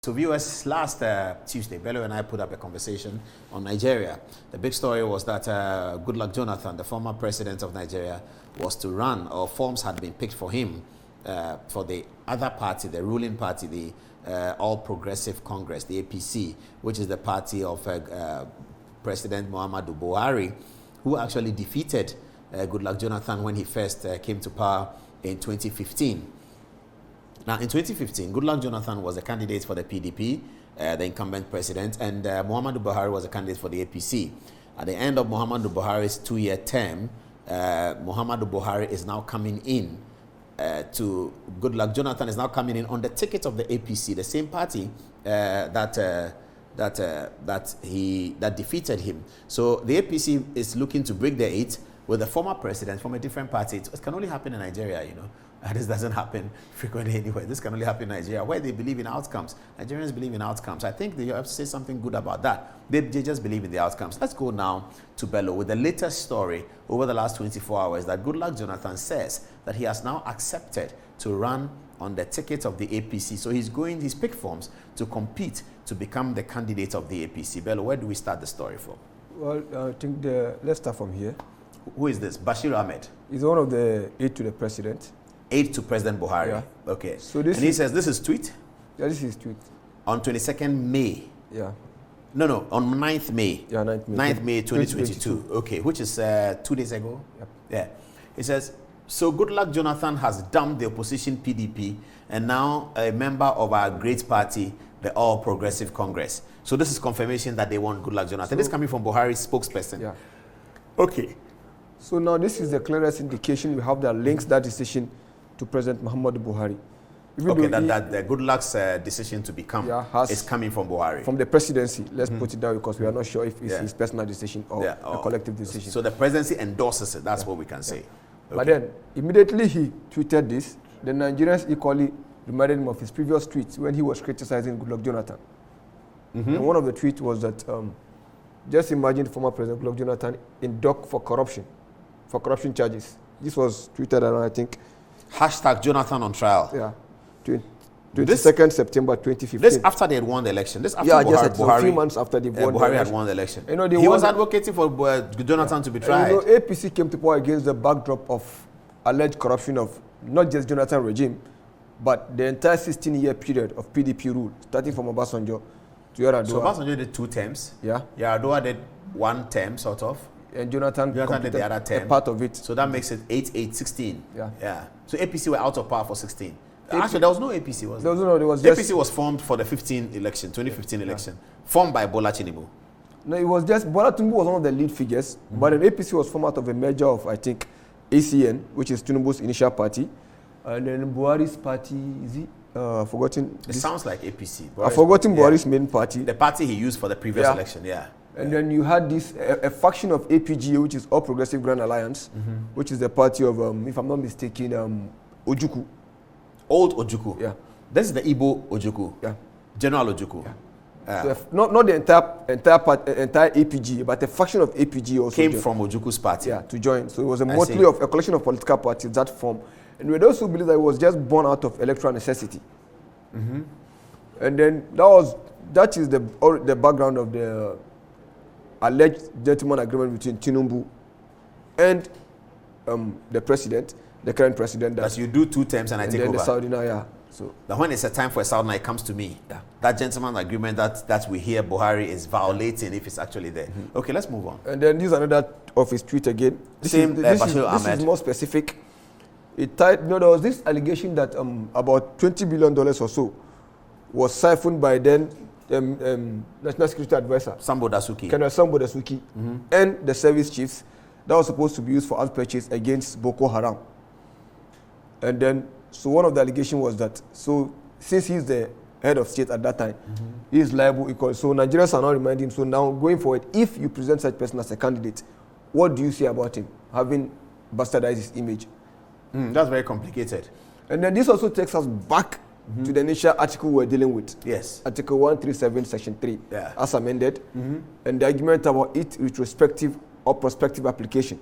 So viewers, last Tuesday, Bello and I put up a conversation on Nigeria. The big story was that Goodluck Jonathan, the former president of Nigeria, was to run, or forms had been picked for him for the other party, the ruling party, the All Progressive Congress, the APC, which is the party of President Muhammadu Buhari, who actually defeated Goodluck Jonathan when he first came to power in 2015. Now, in 2015, Goodluck Jonathan was a candidate for the PDP, the incumbent president, and Muhammadu Buhari was a candidate for the APC. At the end of Muhammadu Buhari's 2-year term, Muhammadu Buhari is now coming in to Goodluck Jonathan is now coming in on the ticket of the APC, the same party that defeated him. So the APC is looking to break the eight with a former president from a different party. It can only happen in Nigeria, you know. This doesn't happen frequently anywhere. This can only happen in Nigeria, where they believe in outcomes. Nigerians believe in outcomes. I think they have to say something good about that. They just believe in the outcomes. Let's go now to Bello with the latest story over the last 24 hours that Goodluck Jonathan says that he has now accepted to run on the ticket of the APC. So he's picked forms to compete to become the candidate of the APC. Bello, where do we start the story from? Well, I think let's start from here. Who is this? Bashir Ahmed? He's one of the aide to the president. Aide to President Buhari. Yeah. Okay. So he says this is tweet? Yeah, this is tweet. On 22nd May. Yeah. No, on 9th May. Yeah, 9th May. 9th May 2022. Okay, which is 2 days ago. Yep. Yeah. He says, so Goodluck Jonathan has dumped the opposition PDP and now a member of our great party, the All Progressive Congress. So this is confirmation that they want Goodluck Jonathan. This is coming from Buhari's spokesperson. Yeah. Okay. So now this is the clearest indication we have that links that decision to President Muhammadu Buhari. Okay, that the Goodluck's decision to become is coming from Buhari. From the presidency, let's put it down because we are not sure if it's his personal decision or a collective decision. So the presidency endorses it, that's what we can say. Okay. But then, immediately he tweeted this, the Nigerians equally reminded him of his previous tweets when he was criticizing Goodluck Jonathan. And one of the tweets was that, just imagine former President Goodluck Jonathan in dock for corruption charges. This was tweeted around, I think, Hashtag Jonathan on trial. Yeah. 22nd September 2015. This after they had won the election. This after Buhari, a few months after they won Buhari had won the election. You know, he was advocating for Jonathan to be tried. And you know, APC came to power against the backdrop of alleged corruption of not just Jonathan regime, but the entire 16-year period of PDP rule, starting from Obasanjo to Yar'Adua. So Obasanjo did 2 terms. Yeah. Yar'Adua did 1 term, sort of. And Jonathan did the other term. A part of it. So that makes it 16. Yeah. So APC were out of power for 16. Actually, there was no APC, was there? There was just... APC was formed for the 2015 election, formed by Bola Tinubu. No, it was just, Bola Tinubu was one of the lead figures, but then APC was formed out of a merger of, I think, ACN, which is Tinubu's initial party, and then Buhari's party, is it? Forgotten. It sounds like APC. I've forgotten Buhari's main party. The party he used for the previous election, And then you had this, a faction of APG, which is All Progressive Grand Alliance, which is the party of, if I'm not mistaken, Ojukwu. Old Ojukwu. Yeah. This is the Igbo Ojukwu. Yeah. General Ojukwu. Yeah. So not the entire APG, but a faction of APG also came from Ojukwu's party. Yeah, to join. So it was a motley of a collection of political parties that formed. And we those who believe that it was just born out of electoral necessity. And then that is the background of the alleged gentleman agreement between Tinubu and the president, the current president. That you do 2 terms and I take over. The Saudi now, So that when it's a time for a Saudi, it comes to me. Yeah. That gentleman agreement that we hear Buhari is violating if it's actually there. Okay, let's move on. And then this is another of his tweet again. This is more specific. There was this allegation that about $20 billion or so was siphoned by then National Security Advisor Sambo Dasuki, Colonel Sambo Dasuki, and the service chiefs that was supposed to be used for arms purchase against Boko Haram. And then, so one of the allegations was that, so since he's the head of state at that time, he is liable equal. So Nigerians are now reminding him, so now going forward, if you present such person as a candidate, what do you say about him having bastardized his image? That's very complicated. And then this also takes us back to the initial article we're dealing with. Yes. Article 137, Section 3, as amended, and the argument about its retrospective or prospective application.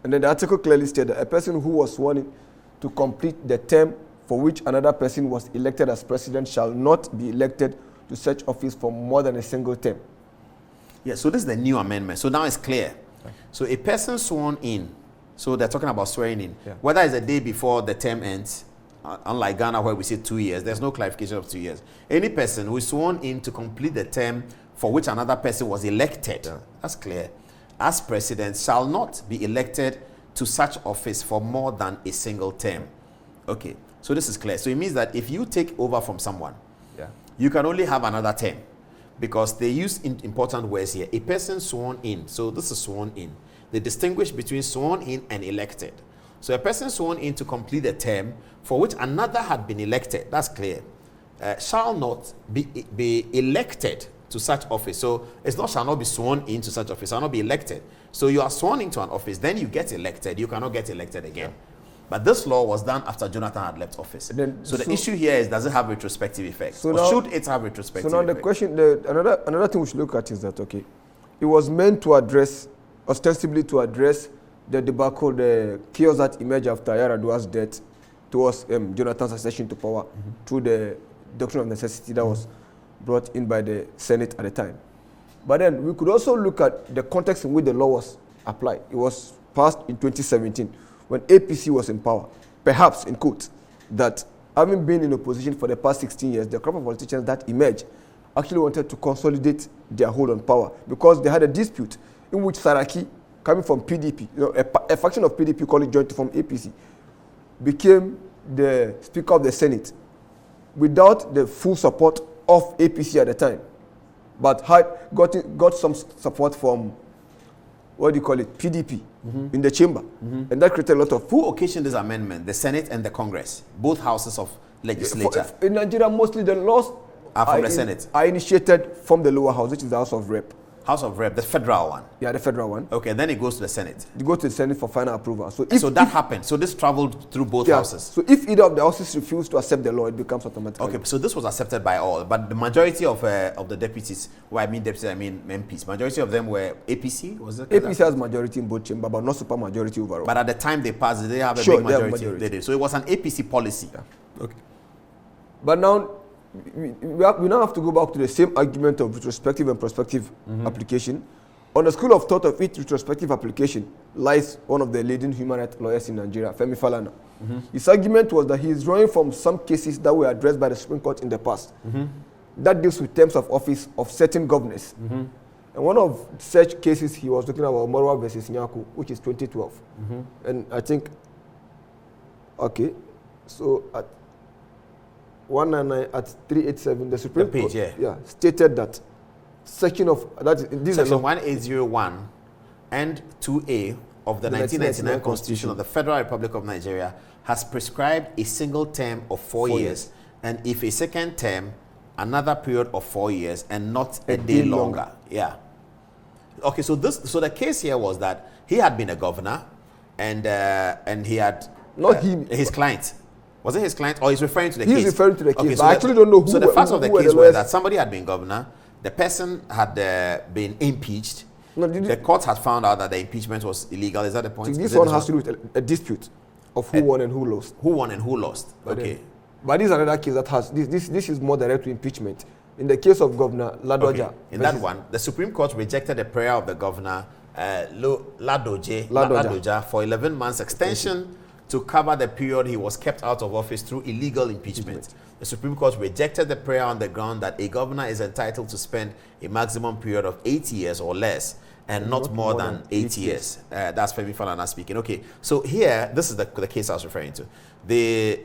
And then the article clearly stated that a person who was sworn in to complete the term for which another person was elected as president shall not be elected to such office for more than a single term. Yeah, so this is the new amendment. So now it's clear. So a person sworn in, so they're talking about swearing in, whether it's a day before the term ends, unlike Ghana where we say 2 years, there's no clarification of 2 years. Any person who is sworn in to complete the term for which another person was elected, that's clear, as president shall not be elected to such office for more than a single term. Okay, so this is clear. So it means that if you take over from someone, you can only have another term, because they use important words here. A person sworn in, so this is sworn in. They distinguish between sworn in and elected. So a person sworn in to complete a term for which another had been elected, that's clear, shall not be elected to such office. So it's not shall not be sworn in to such office, shall not be elected. So you are sworn into an office, then you get elected, you cannot get elected again. But this law was done after Jonathan had left office. So the issue here is, does it have retrospective effect? So or should it have retrospective effect? So now the question, another thing we should look at is that, okay, it was meant to address, ostensibly to address the debacle, the chaos that emerged after Yar'Adua's death towards Jonathan's accession to power through the doctrine of necessity that was brought in by the Senate at the time. But then we could also look at the context in which the law was applied. It was passed in 2017 when APC was in power. Perhaps, in quotes, that having been in opposition for the past 16 years, the crop of politicians that emerged actually wanted to consolidate their hold on power because they had a dispute in which Saraki, coming from PDP, a faction of PDP called it joint from APC, became the Speaker of the Senate without the full support of APC at the time, but had got some support from, what do you call it, PDP in the chamber. And that created a lot of... Who occasioned this amendment? The Senate and the Congress, both houses of legislature. In Nigeria, mostly the laws are from the Senate. Are initiated from the lower house, which is the House of Rep. House of Rep, the federal one. Yeah, the federal one. Okay, then it goes to the Senate. It goes to the Senate for final approval. So that happened. So this traveled through both houses. So if either of the houses refuse to accept the law, it becomes automatic. Okay, so this was accepted by all, but the majority of the deputies, deputies, I mean MPs, majority of them were APC, was it? APC has majority in both chambers, but not super majority overall. But at the time they passed, they have a big majority. They did. So it was an APC policy. Yeah. Okay. But now, we now have to go back to the same argument of retrospective and prospective application. On the school of thought of each retrospective application lies one of the leading human rights lawyers in Nigeria, Femi Falana. His argument was that he is drawing from some cases that were addressed by the Supreme Court in the past that deals with terms of office of certain governors. And one of such cases he was looking about Morwa versus Nyaku, which is 2012. And I think, okay, so at 199 at 387, the Supreme Court stated that section of section 1801 and 2A of the 1999 Constitution of the Federal Republic of Nigeria has prescribed a single term of 4 years, and if a second term, another period of 4 years, and not a day longer. Yeah. Okay, so the case here was that he had been a governor, and he had his client. Was it his client, or he's referring to the case? He's referring to the case. Okay, so I actually don't know who. So the facts of the case were that somebody had been governor. The person had been impeached. The court had found out that the impeachment was illegal. Is that the point? This one has to do with a dispute of who won and who lost. Who won and who lost? Okay. But this is another case that has this is more direct to impeachment. In the case of Governor Ladoja. In that one, the Supreme Court rejected the prayer of the governor Ladoja for 11 months extension to cover the period he was kept out of office through illegal impeachment. The Supreme Court rejected the prayer on the ground that a governor is entitled to spend a maximum period of 8 years or less, and not more than 8 years. That's Femi Falana speaking. Okay, so here, this is the case I was referring to. The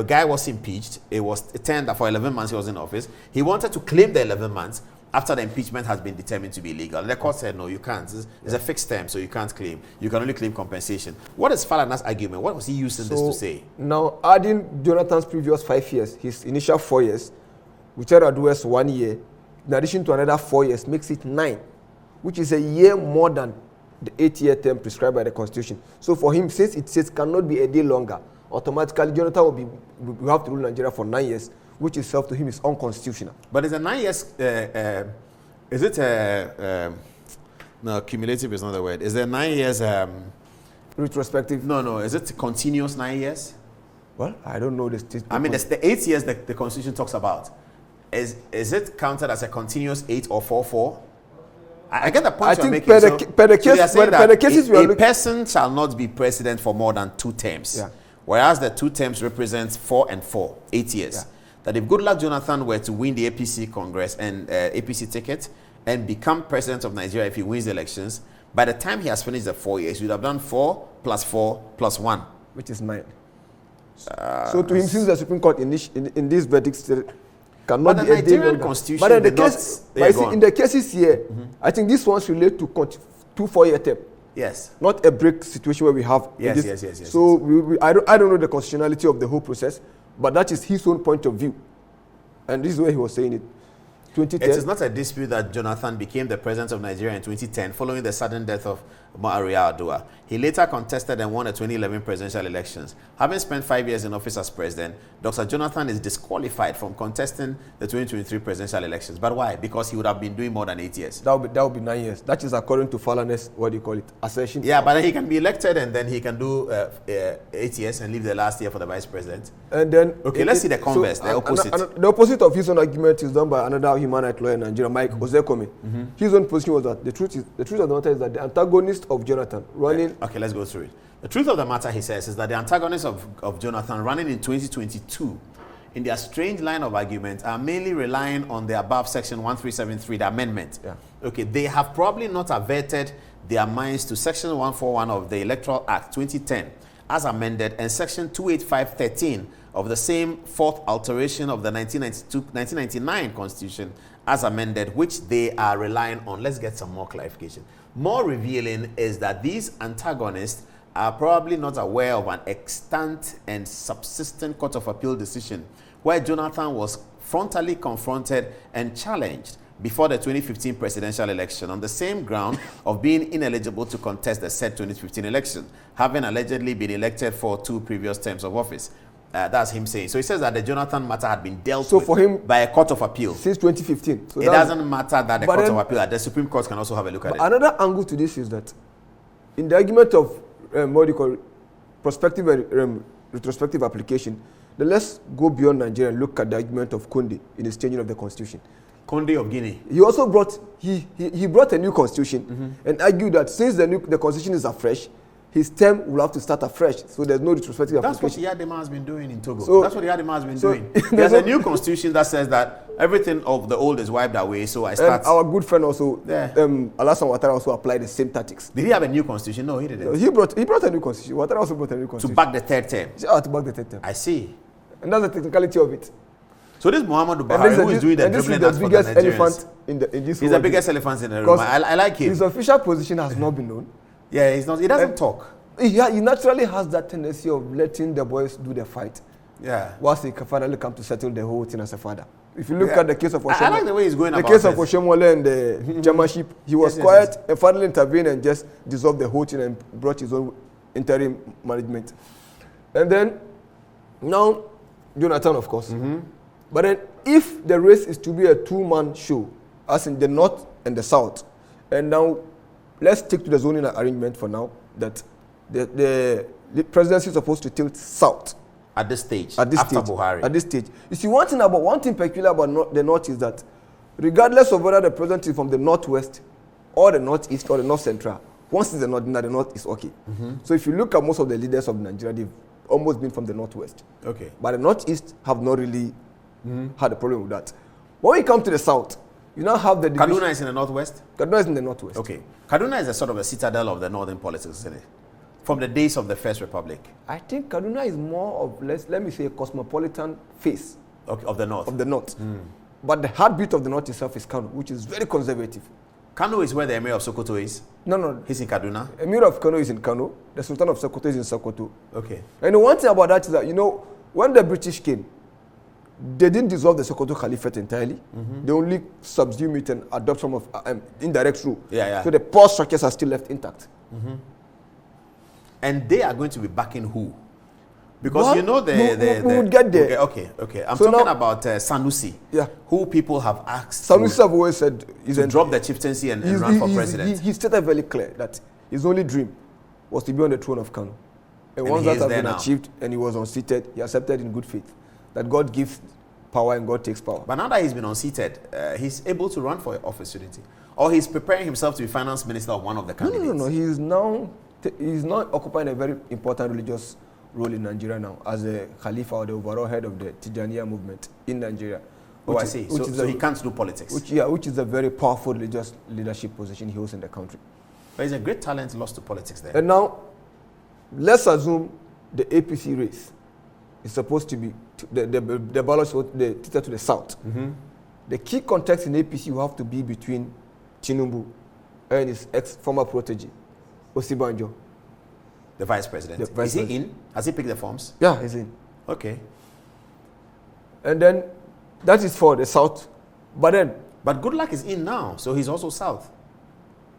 guy was impeached. It was turned that for 11 months he was in office. He wanted to claim the 11 months after the impeachment has been determined to be illegal. And the court said, no, you can't. It's a fixed term, so you can't claim. You can only claim compensation. What is Falana's argument? What was he using this to say? Now, adding Jonathan's previous 5 years, his initial 4 years, which are Adua's 1 year, in addition to another 4 years, makes it 9, which is a year more than the 8-year term prescribed by the Constitution. So for him, since it says cannot be a day longer, automatically Jonathan will have to rule Nigeria for 9 years, which itself to him is unconstitutional. But is a 9 years, is it no, cumulative is not the word. Is there 9 years? Retrospective? No, is it continuous 9 years? Well, I don't know this. I mean, the 8 years that the Constitution talks about. is it counted as a continuous 8 or 4-4? I get the point I you're think making. per the cases we are a person shall not be president for more than 2 terms. Yeah. Whereas the 2 terms represents 4 and 4, 8 years. Yeah. That if Goodluck Jonathan were to win the APC Congress and APC ticket and become president of Nigeria if he wins the elections, by the time he has finished the 4 years, he would have done 4 + 4 + 1. Which is 9. So to him, since the Supreme Court in this verdict cannot but be the a Nigerian constitution but in the did not- case, Yeah, but go on. in the cases here, I think these ones relate to 2 4-year term. Yes. Not a break situation where we have. Yes, this. yes. So I don't know the constitutionality of the whole process, but that is his own point of view, and this is where he was saying it. 2010. It is not a dispute that Jonathan became the president of Nigeria in 2010 following the sudden death of Muammar Adua. He later contested and won the 2011 presidential elections. Having spent 5 years in office as president, Dr. Jonathan is disqualified from contesting the 2023 presidential elections. But why? Because he would have been doing more than 8 years. That would be 9 years. That is according to Falanes, what do you call it? Assertion. Yeah, but then he can be elected and then he can do 8 years and leave the last year for the vice president. And then okay, let's see the converse, the opposite. The opposite of his own argument is done by another human rights lawyer in Nigeria, Mike Ozekome. His own position was that the truth of the matter is that the antagonist of Jonathan running. Okay, let's go through it. The truth of the matter, he says, is that the antagonists of Jonathan running in 2022 in their strange line of argument are mainly relying on the above section 1373, the amendment. Yeah. Okay, they have probably not averted their minds to section 141 of the Electoral Act 2010 as amended and section 28513 of the same fourth alteration of the 1999 Constitution as amended, which they are relying on. Let's get some more clarification. More revealing is that these antagonists are probably not aware of an extant and subsistent Court of Appeal decision where Jonathan was frontally confronted and challenged before the 2015 presidential election on the same ground of being ineligible to contest the said 2015 election, having allegedly been elected for 2 previous terms of office. That's him saying. So he says that the Jonathan matter had been dealt with for him, by a court of appeal. Since 2015. So it doesn't matter that the court of appeal, the Supreme Court can also have a look at it. Another angle to this is that in the argument of what do you call prospective and retrospective application, then let's go beyond Nigeria and look at the argument of Conde in his changing of the constitution. Conde of Guinea. He also brought he brought a new constitution and argued that since the constitution is afresh, his term will have to start afresh. So there's no retrospective application. That's what Yadema has been doing in Togo. So, that's what Yadema has been doing. There's a new constitution that says that everything of the old is wiped away. So I start. And our good friend also, Alhassan Bello also applied the same tactics. Did he have a new constitution? No, he didn't. He brought a new constitution. Ouattara also brought a new constitution. To back the third term. To back the third term. I see. And that's the technicality of it. So this Muhammadu Buhari, who is doing the dribbling act for the Nigerians. Elephant in this he's the biggest elephant in the room. I like him. His official position has not been known. Yeah, he's not. He doesn't talk. He naturally has that tendency of letting the boys do the fight. Yeah. Whilst he can finally come to settle the whole thing as a father. If you look at the case of Oshomole, I like the way he's going about the case of Oshomole and the chairmanship, he was quiet and finally intervened and just dissolved the whole thing and brought his own interim management. And then now Jonathan, of course. But then if the race is to be a 2-man show, as in the north and the south, and now let's stick to the zoning arrangement for now, that the presidency is supposed to tilt south. At this stage, after Buhari. At this stage. You see, one thing peculiar about the north is that regardless of whether the president is from the northwest or the northeast or the north central, once it's the north is okay. So if you look at most of the leaders of Nigeria, they've almost been from the northwest. Okay. But the northeast have not really had a problem with that. When we come to the south, you now have the division. Kaduna is in the northwest? Kaduna is in the northwest. Okay. Kaduna is a sort of a citadel of the northern politics, isn't it? From the days of the First Republic. I think Kaduna is more of, let me say, a cosmopolitan face. Okay, of the north. Of the north. But the heartbeat of the north itself is Kano, which is very conservative. Kano is where the Emir of Sokoto is? No. He's in Kaduna? Emir of Kano is in Kano. The Sultan of Sokoto is in Sokoto. Okay. And one thing about that is that, when the British came, they didn't dissolve the Sokoto Caliphate entirely. They only subsume it and adopt some of indirect rule. Yeah. So the power structures are still left intact. And they are going to be backing who? Because we would get there. Okay. I'm talking about Sanusi, who people have asked Sanusi have always said to drop the chieftaincy and run for president. He stated very clear that his only dream was to be on the throne of Kano. And once that has been achieved and he was unseated, he accepted in good faith that God gives power and God takes power. But now that he's been unseated, he's able to run for office, shouldn't he? Or he's preparing himself to be finance minister of one of the candidates? No. He's now occupying a very important religious role in Nigeria now as a Khalifa or the overall head of the Tijaniya movement in Nigeria. So he can't do politics? Which is a very powerful religious leadership position he holds in the country. But he's a great talent lost to politics there. And now, let's assume the APC race is supposed to be the ballot tilted to the south. Mm-hmm. The key context in APC will have to be between Tinubu and his former protege, Osibanjo. The vice president. Is he in? Has he picked the forms? Yeah, he's in. Okay. And then that is for the south. But Goodluck is in now, so he's also south.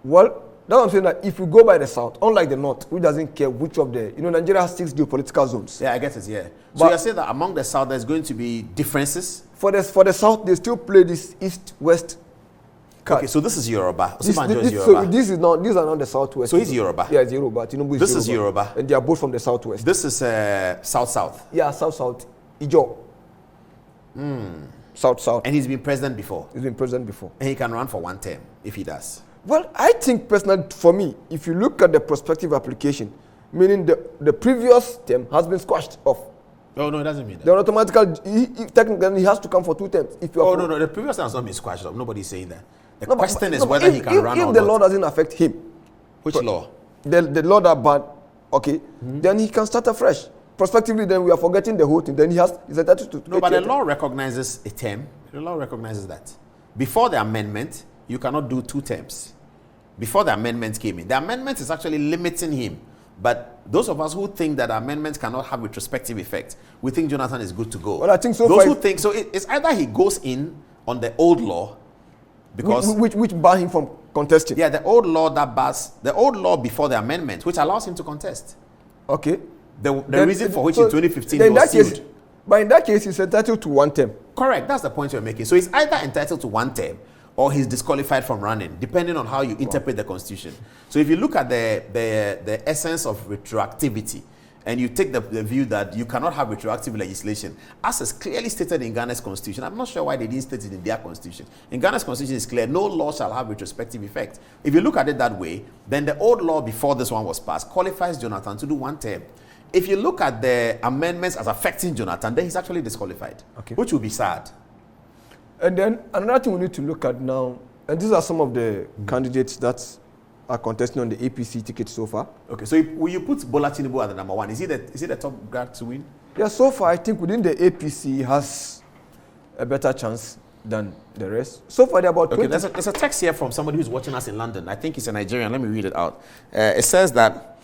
Well, that's what I'm saying, that if you go by the south, unlike the north, which doesn't care which of the, Nigeria has 6 geopolitical zones. Yeah, I get it, yeah. So you're saying that among the south, there's going to be differences? For the south, they still play this east-west card. Okay, so this is Yoruba. These are not the southwest. So he's Yoruba? Yeah, it's Yoruba. Tinubu is this Yoruba. is Yoruba. And they are both from the southwest. This is south-south? Yeah, south-south. Ijo. South-south. And he's been president before? He's been president before. And he can run for 1 term, if he does? Well, I think personally, for me, if you look at the prospective application, meaning the previous term has been squashed off. Oh, no, it doesn't mean that. Then automatically, technically, he has to come for 2 terms. No, the previous term has not been squashed off. Nobody's saying that. The question is whether he can run or not. If the law doesn't affect him. Which law? The law that banned, okay, then he can start afresh. Prospectively, then we are forgetting the whole thing. Then he's entitled to. No, but the law recognizes a term. The law recognizes that. Before the amendment, you cannot do 2 terms. Before the amendment came in. The amendment is actually limiting him. But those of us who think that amendments cannot have retrospective effect, we think Jonathan is good to go. Well, I think so. Those who think so, it's either he goes in on the old law, because which bar him from contesting. Yeah, the old law before the amendment, which allows him to contest. Okay. The reason for which in 2015 he was sealed. But in that case, he's entitled to 1 term. Correct. That's the point you're making. So he's either entitled to 1 term or he's disqualified from running, depending on how you interpret the Constitution. So if you look at the essence of retroactivity, and you take the view that you cannot have retroactive legislation, as is clearly stated in Ghana's Constitution, I'm not sure why they didn't state it in their Constitution. In Ghana's Constitution, it's clear, no law shall have retrospective effect. If you look at it that way, then the old law before this one was passed qualifies Jonathan to do 1 term. If you look at the amendments as affecting Jonathan, then he's actually disqualified, which will be sad. And then another thing we need to look at now, and these are some of the candidates that are contesting on the APC ticket so far. Okay, so will you put Bola Tinubu as the number 1? Is he the top guy to win? Yeah, so far I think within the APC he has a better chance than the rest. So far they're about 20. Okay, there's a text here from somebody who's watching us in London. I think he's a Nigerian. Let me read it out. It says that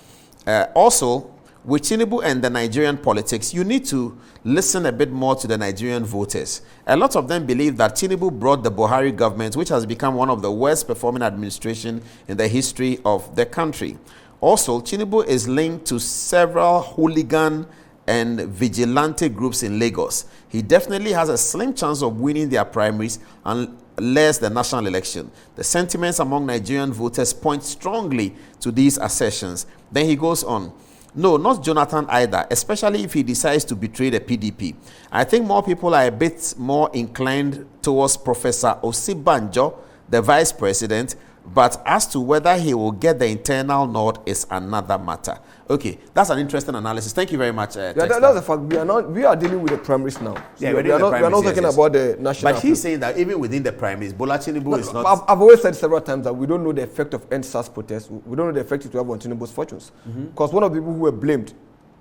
also, with Tinubu and the Nigerian politics, you need to listen a bit more to the Nigerian voters. A lot of them believe that Tinubu brought the Buhari government, which has become one of the worst performing administration in the history of the country. Also, Tinubu is linked to several hooligan and vigilante groups in Lagos. He definitely has a slim chance of winning their primaries unless the national election. The sentiments among Nigerian voters point strongly to these assertions. Then he goes on. No, not Jonathan either, especially if he decides to betray the PDP. I think more people are a bit more inclined towards Professor Osibanjo, the vice president, but as to whether he will get the internal nod is another matter. Okay, that's an interesting analysis. Thank you very much. That's a fact. We are dealing with the primaries now. So yeah, we are not talking about the national. But he's saying that even within the primaries, Bola Tinubu is not. I've always said several times that we don't know the effect of NSAS protests. We don't know the effect it will have on Tinubu's fortunes. Because one of the people who were blamed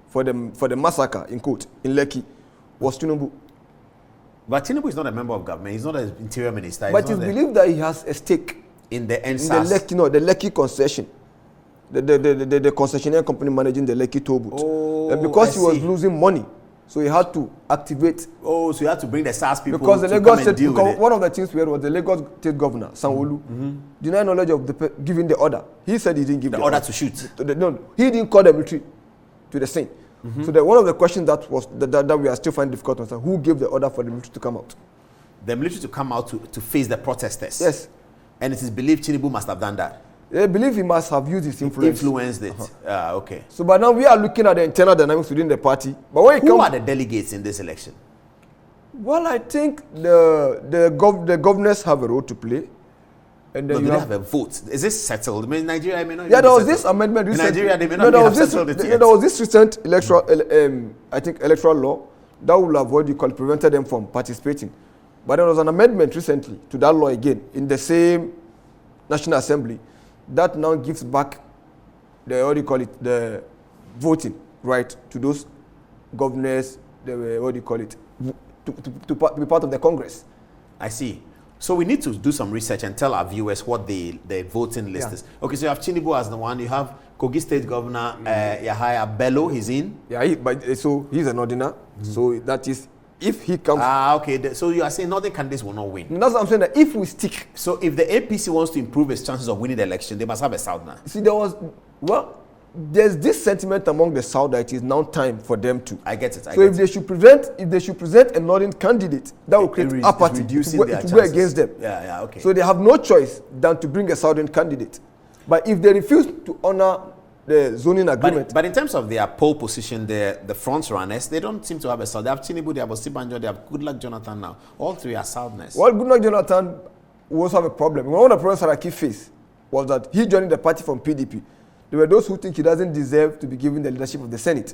for the massacre in Lekki was Tinubu. But Tinubu is not a member of government. He's not an interior minister. But it's believed that he has a stake in the NSAS. The Lekki concession. The concessionaire company managing the Lekki toll booth. And because he was losing money, so he had to activate. Oh, so you had to bring the SARS people because the to Lagos come and deal with it. One of the things we had was the Lagos State Governor, Sanwo-Olu, denied knowledge of giving the order. He said he didn't give the order to shoot. No, he didn't call the military to the scene. So one of the questions that we are still finding difficult to answer, who gave the order for the military to come out? The military to come out to face the protesters? Yes. And it is believed Tinubu must have done that? They believe he must have used his influence. Influenced it. Okay. So, but now we are looking at the internal dynamics within the party. But when who are the delegates in this election? Well, I think the governors have a role to play. And then no, do they have a vote? Is this settled? I mean, Nigeria may not. Yeah, there was this amendment recently. In Nigeria, they may not have settled it yet. There was this recent electoral law that will avoid prevented them from participating. But there was an amendment recently to that law again in the same National Assembly that now gives back the voting right to those governors, to be part of the Congress. I see. So we need to do some research and tell our viewers what the voting list is. Okay, so you have Tinubu as the one. You have Kogi State Governor Alhassan Bello. He's in. Yeah, so he's an ordinary. So that is, if he comes. Okay. So you are saying other candidates will not win. That's what I'm saying. That if we stick. So if the APC wants to improve its chances of winning the election, they must have a Southerner. See, there's this sentiment among the South that it is now time for them to. I get it. If they should present a northern candidate, that will create apathy to go against them. Yeah, okay. So they have no choice than to bring a southern candidate. But if they refuse to honor the zoning agreement. But in terms of their pole position, the front runners, they don't seem to have a South. They have Tinubu, they have Osibanjo, they have Goodluck Jonathan now. All three are Southerners. Well, Goodluck Jonathan will also have a problem. One of the problems Saraki faced was that he joined the party from PDP. There were those who think he doesn't deserve to be given the leadership of the Senate,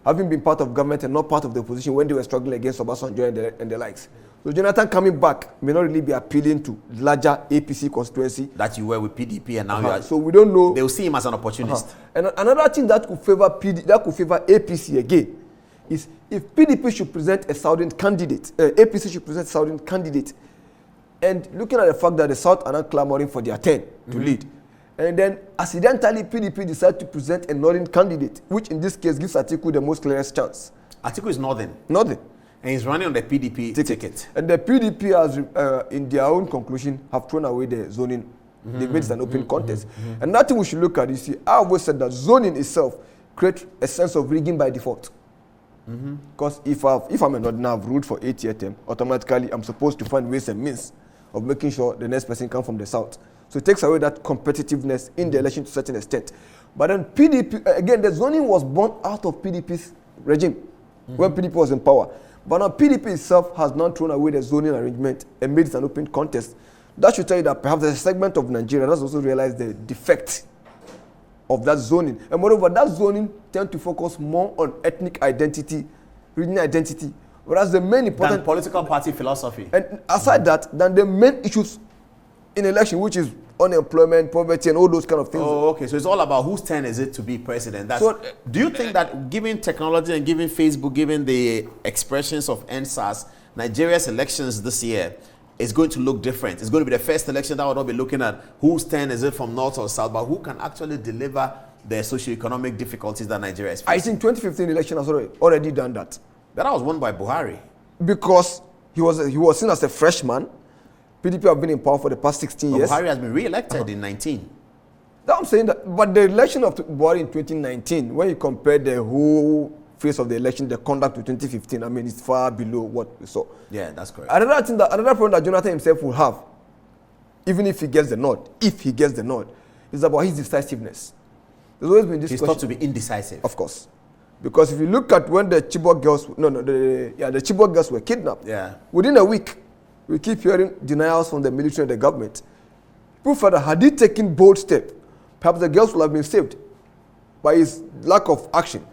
having been part of government and not part of the opposition when they were struggling against Obasanjo and the likes. So Jonathan coming back may not really be appealing to larger APC constituency. That you were with PDP and now you are. So we don't know. They will see him as an opportunist. And another thing that could favor APC again is if PDP should present a southern candidate, APC should present a southern candidate, and looking at the fact that the South are not clamoring for their turn to lead. And then, accidentally, PDP decided to present a northern candidate, which in this case gives Atiku the most clearest chance. Atiku is northern. Northern. And he's running on the PDP ticket. And the PDP has, in their own conclusion, have thrown away the zoning. They made it an open contest. And that thing we should look at, you see, I always said that zoning itself creates a sense of rigging by default. Because if I'm a northerner, I've ruled for 8-year term, automatically I'm supposed to find ways and means of making sure the next person comes from the south. So it takes away that competitiveness in the election to a certain extent. But then PDP, again, the zoning was born out of PDP's regime when PDP was in power. But now PDP itself has not thrown away the zoning arrangement and made it an open contest. That should tell you that perhaps there's a segment of Nigeria that's also realized the defect of that zoning. And moreover, that zoning tends to focus more on ethnic identity, regional identity, whereas the main important... Than political party philosophy. And aside that, than the main issues in election, which is unemployment, poverty, and all those kind of things. Oh, okay. So it's all about whose turn is it to be president. Do you think that given technology and given Facebook, given the expressions of NSAS, Nigeria's elections this year is going to look different? It's going to be the first election that will not be looking at whose turn is it from north or south, but who can actually deliver the socioeconomic difficulties that Nigeria is facing? I think 2015 election has already done that. That was won by Buhari. Because he was seen as a freshman. PDP have been in power for the past 16 years. Buhari has been re-elected in 19. Now I'm saying that, but the election of Buhari in 2019, when you compare the whole phase of the election, the conduct to 2015, I mean, it's far below what we saw. Yeah, that's correct. Another problem that Jonathan himself will have, even if he gets the nod, is about his decisiveness. There's always been this. He's thought to be indecisive. Of course. Because if you look at when the Chibok girls, the Chibok girls were kidnapped, within a week, we keep hearing denials from the military and the government. Proof further, had he taken bold step, perhaps the girls would have been saved by his lack of action.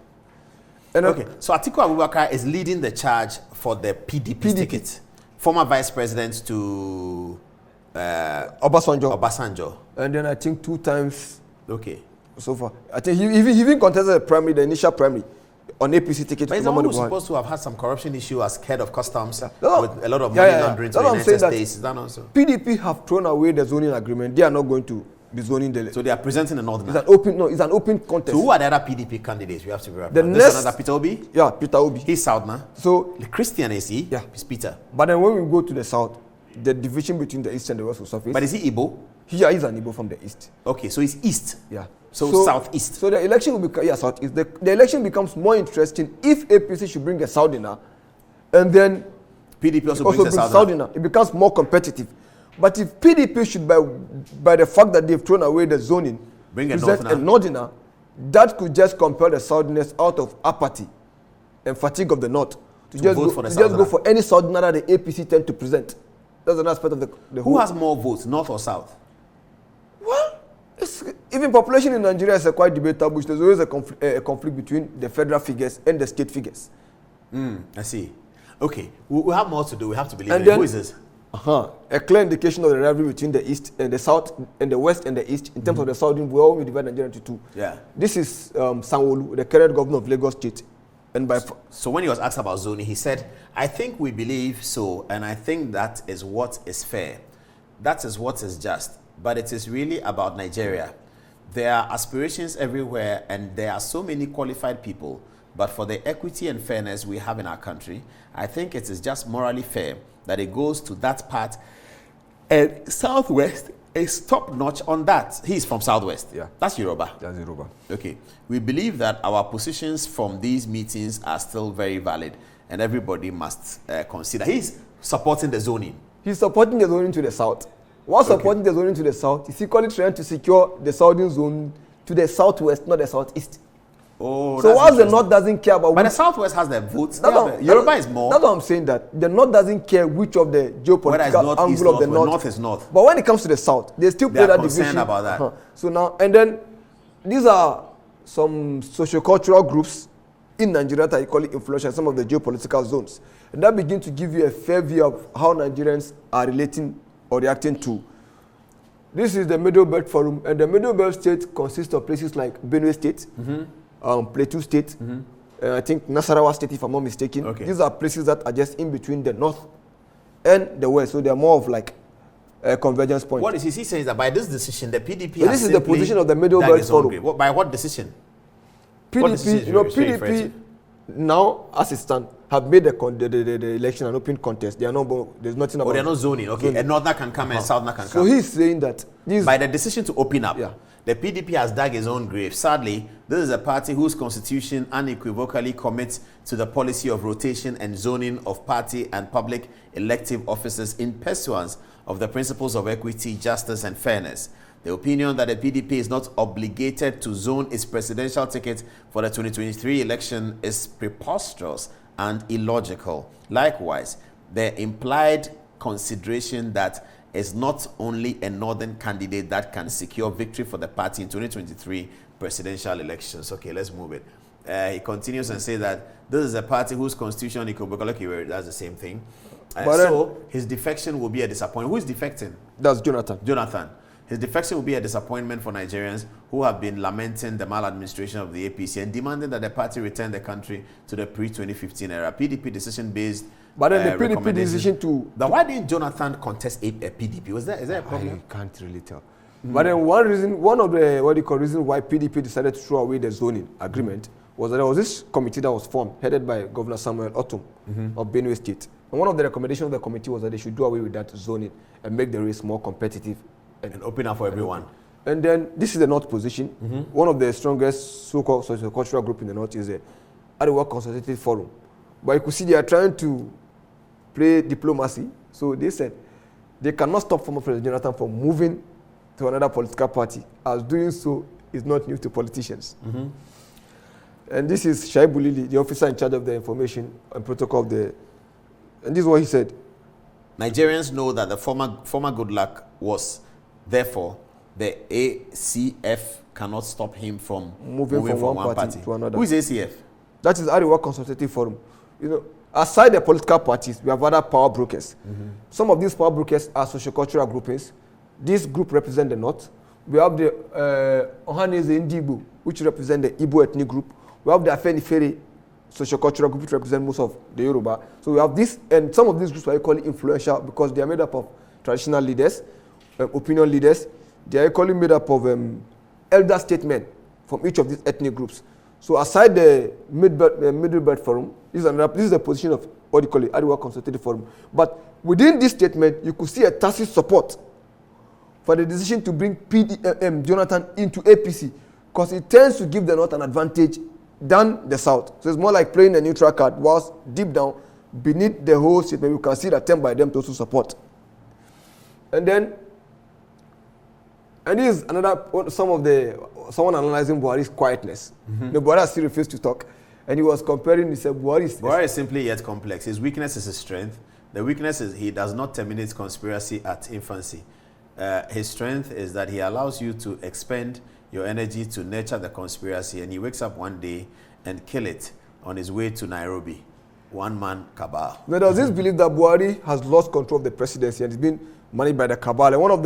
And okay, so Atiku Abubakar is leading the charge for the PDP ticket. Former vice president to Obasanjo. And then I think 2 times. Okay. So far, I think he even contested the initial primary on APC ticket. But he's someone who's supposed to have had some corruption issue as head of customs with a lot of money laundering to the United States. Is that also? PDP have thrown away the zoning agreement. They are not going to be zoning the. So they are presenting the northern. It's an open contest. So who are the other PDP candidates? We have to be right. This another Peter Obi. Yeah, Peter Obi. He's Southerner. So the Christian is he? Yeah, he's Peter. But then when we go to the south, the division between the east and the west will surface. But is he Igbo? Yeah, he's an Igbo from the east. Okay, so he's east. Yeah. So southeast. So the election will become southeast. The election becomes more interesting if APC should bring a southerner, and then PDP also brings a southerner. It becomes more competitive. But if PDP should, by the fact that they've thrown away the zoning, bring a northerner, that could just compel the southerners out of apathy and fatigue of the north to just go for any Southerner that the APC tend to present. That's an aspect of the who has more votes, North or South? Well, even population in Nigeria is quite debatable. There's always a conflict between the federal figures and the state figures. I see. Okay, we have more to do. We have to believe and in then, who is this? A clear indication of the rivalry between the East and the South, and the West and the East. In terms of the Southern, we all divide Nigeria into two. Yeah. This is Sanwo-Olu, the current governor of Lagos State. And so when he was asked about zoning, he said, I think we believe so, and I think that is what is fair. That is what is just. But it is really about Nigeria. There are aspirations everywhere, and there are so many qualified people. But for the equity and fairness we have in our country, I think it is just morally fair that it goes to that part. And Southwest is top-notch on that. He's from Southwest. Yeah. That's Yoruba. That's Yoruba. Okay. We believe that our positions from these meetings are still very valid, and everybody must consider. He's supporting the zoning. He's supporting the zoning to the South. While supporting the zoning to the South, he's equally trying to secure the Southern zone to the Southwest, not the Southeast. Oh, so while the North doesn't care about... But the Southwest has the votes. Yoruba is more. That's what I'm saying, that the North doesn't care which of the geopolitical angle of the North. North is North. But when it comes to the South, they still play that division. About that. So now, and then, these are some sociocultural groups in Nigeria that are equally influential in some of the geopolitical zones. And that begins to give you a fair view of how Nigerians are relating or reacting to. This is the Middle Belt Forum, and the Middle Belt State consists of places like Benue State, Plateau State, I think Nasarawa State, if I'm not mistaken. Okay. These are places that are just in between the North and the West, so they are more of like a convergence point. What is he saying is that by this decision, the PDP so this is the position of the Middle Belt Forum. By what decision? PDP now, as it stands, have made the election an open contest. They are not. There's nothing about. They're not zoning. Okay, and Northern can come and Southern can come. So he's saying that by the decision to open up, the PDP has dug his own grave. Sadly, this is a party whose constitution unequivocally commits to the policy of rotation and zoning of party and public elective offices in pursuance of the principles of equity, justice, and fairness. The opinion that the PDP is not obligated to zone its presidential ticket for the 2023 election is preposterous and illogical. Likewise, the implied consideration that is not only a northern candidate that can secure victory for the party in 2023 presidential elections. Okay, let's move it. He continues and says that this is a party whose constitution, that's the same thing. So his defection will be a disappointment. Who is defecting? That's Jonathan. Jonathan. His defection will be a disappointment for Nigerians who have been lamenting the maladministration of the APC and demanding that the party return the country to the pre-2015 era. PDP decision based. But then the PDP decision to... Why didn't Jonathan contest a PDP? Is there a problem? I can't really tell. But then one of the reasons why PDP decided to throw away the zoning agreement was that there was this committee that was formed, headed by Governor Samuel Otom of Benue State. And one of the recommendations of the committee was that they should do away with that zoning and make the race more competitive. And open up for everyone. And then this is the North position. One of the strongest so-called sociocultural group in the North is the Arewa Consultative Forum. But you could see they are trying to play diplomacy. So they said they cannot stop former President Jonathan from moving to another political party, as doing so is not new to politicians. And this is Shaibu Lili, the officer in charge of the information and protocol of the... And this is what he said. Nigerians know that the former Goodluck was... Therefore, the ACF cannot stop him from moving from one party to another. Who is ACF? That is Arewa Consultative Forum. You know, aside the political parties, we have other power brokers. Some of these power brokers are sociocultural groupings. This group represents the North. We have the Ohaneze Ndibu, which represent the Igbo ethnic group. We have the Afenifere sociocultural group, which represent most of the Yoruba. So we have this, and some of these groups are equally influential because they are made up of traditional leaders, opinion leaders. They are equally made up of elder statesmen from each of these ethnic groups. So aside the Middle Belt Forum, this is the position of what you call it, Arewa Consultative Forum. But within this statement, you could see a tacit support for the decision to bring Jonathan into APC, because it tends to give the North an advantage than the South. So it's more like playing a neutral card, whilst deep down, beneath the whole statement, you can see the attempt by them to also support. And this is another, someone analyzing Buhari's quietness. Buhari still refused to talk. And he was comparing, he said, Buhari is simply yet complex. His weakness is his strength. The weakness is he does not terminate conspiracy at infancy. His strength is that he allows you to expend your energy to nurture the conspiracy, and he wakes up one day and kill it on his way to Nairobi. One-man cabal. Now, there's this belief that Buhari has lost control of the presidency and it's been managed by the cabal. And one of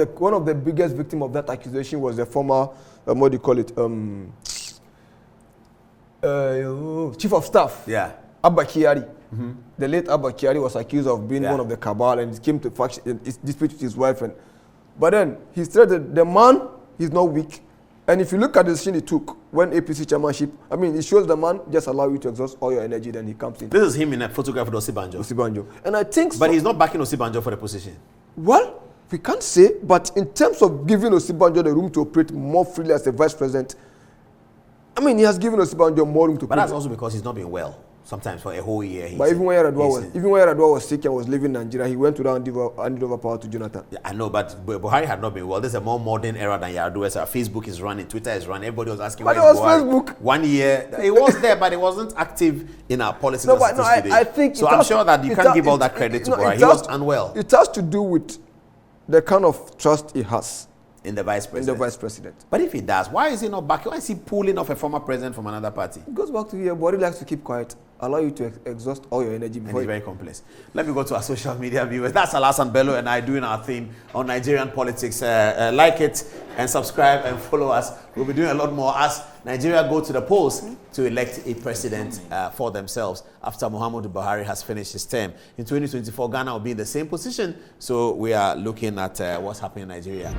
the biggest victims of that accusation was the former, what do you call it, chief of staff. Yeah. Adom-Otchere. The late Adom-Otchere was accused of being one of the cabal, and it came to faction, dispute with his wife. But then he said that the man, he's not weak. And if you look at the decision he took when APC chairmanship, I mean, it shows the man just allow you to exhaust all your energy, then he comes in. This is him in a photograph with Osibanjo. And I think... But he's not backing Osibanjo for the position. Well, we can't say, but in terms of giving Osibanjo the room to operate more freely as the vice president, I mean, he has given Osibanjo more room to But that's also because he's not been well. Sometimes for a whole year. But even when Yar'Adua was sick and was leaving Nigeria, he went to handed over power to Jonathan. Yeah, I know, but Buhari had not been well. This is a more modern era than Yar'Adua's. Facebook is running, Twitter is running. Everybody was asking where is Buhari? Facebook. 1 year, it was there, but it wasn't active in our policy. I think so. I'm sure that you can't give all that credit to Buhari. He was unwell. It has to do with the kind of trust he has in the vice president. But if he does, why is he not back? Why is he pulling off a former president from another party? It goes back to here. Buhari likes to keep quiet, allow you to exhaust all your energy before. And he's very complex. Let me go to our social media viewers. That's Alhassan Bello and I doing our theme on Nigerian politics. Like it and subscribe and follow us. We'll be doing a lot more as Nigeria go to the polls to elect a president for themselves after Muhammadu Buhari has finished his term. In 2024, Ghana will be in the same position. So we are looking at what's happening in Nigeria.